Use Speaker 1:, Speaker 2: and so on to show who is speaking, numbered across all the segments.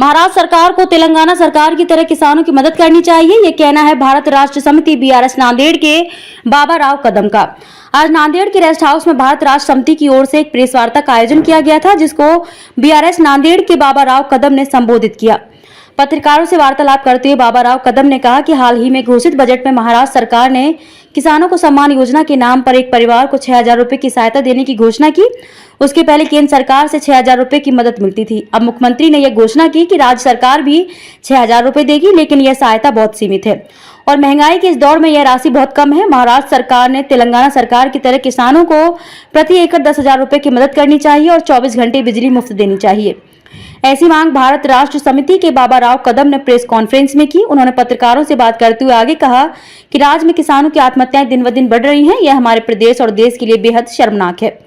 Speaker 1: महाराष्ट्र सरकार को तेलंगाना सरकार की तरह किसानों की मदद करनी चाहिए, ये कहना है भारत राष्ट्र समिति बीआरएस नांदेड़ के बाबा राव कदम का। आज नांदेड़ के रेस्ट हाउस में भारत राष्ट्र समिति की ओर से एक प्रेस वार्ता का आयोजन किया गया था, जिसको बीआरएस नांदेड़ के बाबा राव कदम ने संबोधित किया। पत्रकारों से वार्तालाप करते हुए बाबा राव कदम ने कहा कि हाल ही में घोषित बजट में महाराष्ट्र सरकार ने किसानों को सम्मान योजना के नाम पर एक परिवार को 6,000 रुपए की सहायता देने की घोषणा की। उसके पहले केंद्र सरकार से 6,000 रुपए की मदद मिलती थी। अब मुख्यमंत्री ने यह घोषणा की कि राज्य सरकार भी 6,000 रुपए देगी, लेकिन यह सहायता बहुत सीमित है और महंगाई के इस दौर में यह राशि बहुत कम है। महाराष्ट्र सरकार ने तेलंगाना सरकार की तरह किसानों को प्रति एकड़ 10,000 रुपए की मदद करनी चाहिए और 24 घंटे बिजली मुफ्त देनी चाहिए। ऐसी मांग भारत राष्ट्र समिति के बाबा राव कदम ने प्रेस कॉन्फ्रेंस में की। उन्होंने पत्रकारों से बात करते हुए आगे कहा कि राज्य में किसानों की आत्महत्याएं दिन ब दिन बढ़ रही हैं। यह हमारे प्रदेश और देश के लिए बेहद शर्मनाक है।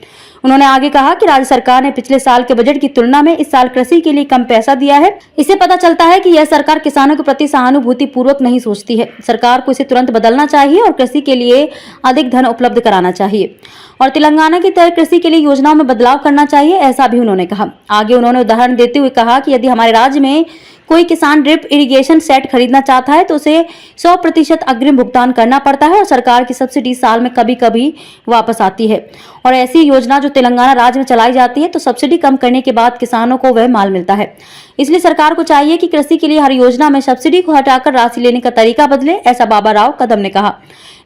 Speaker 1: उन्होंने आगे कहा कि राज्य सरकार ने पिछले साल के बजट की तुलना में इस साल कृषि के लिए कम पैसा दिया है। इससे पता चलता है कि यह सरकार किसानों के प्रति सहानुभूति पूर्वक नहीं सोचती है। सरकार को इसे तुरंत बदलना चाहिए और कृषि के लिए अधिक धन उपलब्ध कराना चाहिए और तेलंगाना की तरह कृषि के लिए योजनाओं में बदलाव करना चाहिए, ऐसा भी उन्होंने कहा। आगे उन्होंने उदाहरण देते हुए कहा कि यदि हमारे राज्य में कोई किसान ड्रिप इरिगेशन सेट खरीदना चाहता है तो उसे 100% अग्रिम भुगतान करना पड़ता है और सरकार की सब्सिडी साल में कभी कभी वापस आती है। और ऐसी योजना जो तेलंगाना राज्य में चलाई जाती है तो सब्सिडी कम करने के बाद किसानों को वह माल मिलता है। इसलिए सरकार को चाहिए कि कृषि के लिए हर योजना में सब्सिडी को हटाकर राशि लेने का तरीका बदले, ऐसा बाबा राव कदम ने कहा।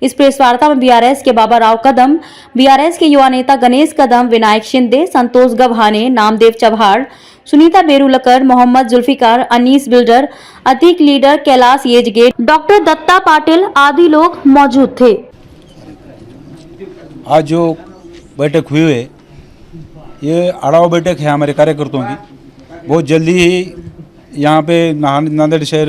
Speaker 1: इस प्रेस वार्ता में बीआरएस के बाबा राव कदम, बीआरएस के युवा नेता Ganesh Kadam, Vinayak Shinde, Santosh Gavhane, Namdev Chavan, Sunita Berulkar, Mohammad Zulfikar, Anis builder, Atiq leader, Kailash Yejgate, doctor Datta Patil आदि लोग मौजूद थे।
Speaker 2: आज जो बैठक हुई है ये अड़ाव बैठक है हमारे कार्यकर्ताओं की। बहुत जल्दी ही यहाँ पे नांदेड़ शहर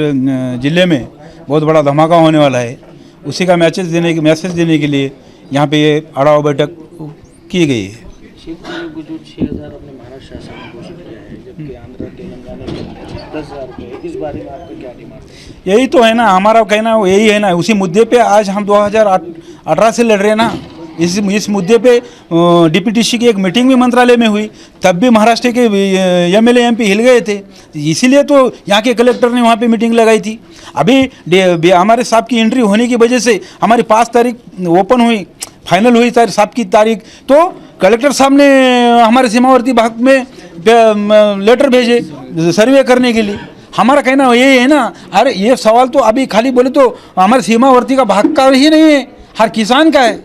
Speaker 2: जिले में बहुत बड़ा धमाका होने वाला है। उसी का मैसेज देने के लिए यहाँ पे ये अड़ाव बैठक की गई है।
Speaker 3: जो 6,000 अपने महाराष्ट्र शासन ने घोषित किया है, जबकि आंध्र तेलंगाना में 10,000 रुपये, इस बारे में आपका क्या डिमांड है?
Speaker 2: यही तो है ना, हमारा कहना यही है ना। उसी मुद्दे पे आज हम 2018 से लड़ रहे हैं ना। इस मुद्दे पे डीपीटीसी की एक मीटिंग भी मंत्रालय में हुई, तब भी महाराष्ट्र के एमएलए एमपी हिल गए थे। इसीलिए तो यहाँ के कलेक्टर ने वहाँ पे मीटिंग लगाई थी। अभी हमारे साहब की एंट्री होने की वजह से हमारी 5 तारीख ओपन हुई, फाइनल हुई साहब की तारीख, तो कलेक्टर साहब ने हमारे सीमावर्ती भाग में लेटर भेजे सर्वे करने के लिए। हमारा कहना ये है ना, अरे ये सवाल तो अभी खाली बोले तो हमारे सीमावर्ती का भाग का ही नहीं है, हर किसान का है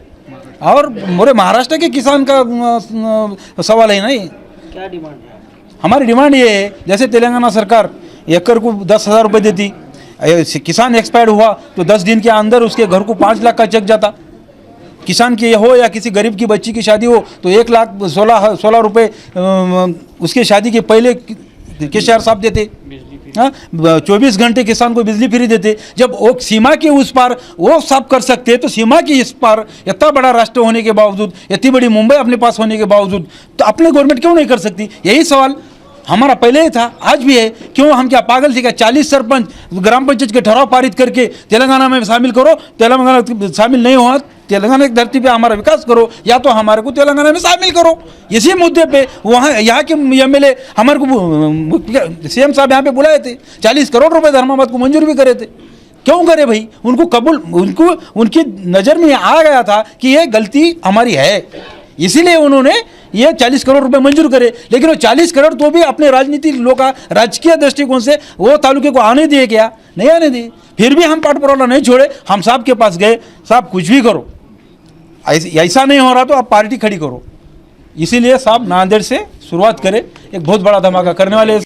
Speaker 2: और पूरे महाराष्ट्र के किसान का सवाल है नहीं।
Speaker 3: क्या डिमांड है?
Speaker 2: हमारी डिमांड ये है, जैसे तेलंगाना सरकार एकड़ को 10,000 रुपये देती, किसान एक्सपायर्ड हुआ तो 10 दिन के अंदर उसके घर को 5 लाख का चेक जाता। किसान की हो या किसी गरीब की बच्ची की शादी हो तो 1,16,16 रुपये उसके शादी के पहले केसीआर साहब देते। हाँ, 24 घंटे किसान को बिजली फ्री देते। जब वो सीमा के उस पार वो सब कर सकते हैं तो सीमा के इस पार इतना बड़ा राष्ट्र होने के बावजूद, इतनी बड़ी मुंबई अपने पास होने के बावजूद, तो अपने गवर्नमेंट क्यों नहीं कर सकती? यही सवाल हमारा पहले ही था, आज भी है। क्यों हम क्या पागल थे क्या? 40 सरपंच ग्राम पंचायत के ठहराव पारित करके तेलंगाना में शामिल करो, तेलंगाना शामिल नहीं हुआ, तेलंगाना की धरती पे हमारा विकास करो या तो हमारे को तेलंगाना में शामिल करो। इसी मुद्दे पे वहाँ यहाँ के एमएलए हमारे को सीएम साहब यहाँ पे बुलाए थे, 40 करोड़ रुपए धर्माबाद को मंजूर भी करे थे। क्यों करे भाई? उनकी नज़र में आ गया था कि ये गलती हमारी है, इसीलिए उन्होंने ये 40 करोड़ रुपए मंजूर करे। लेकिन वो 40 करोड़ तो भी अपने राजनीतिक लोगों का राजकीय दृष्टिकोण से वो तालुके को आने दिए क्या? नहीं आने दिए। फिर भी हम पाट परोला नहीं छोड़े, हम साहब के पास गए, साहब कुछ भी करो, ऐसा नहीं हो रहा तो आप पार्टी खड़ी करो। इसीलिए साहब नांदेड़ से शुरुआत करें, एक बहुत बड़ा धमाका करने वाले।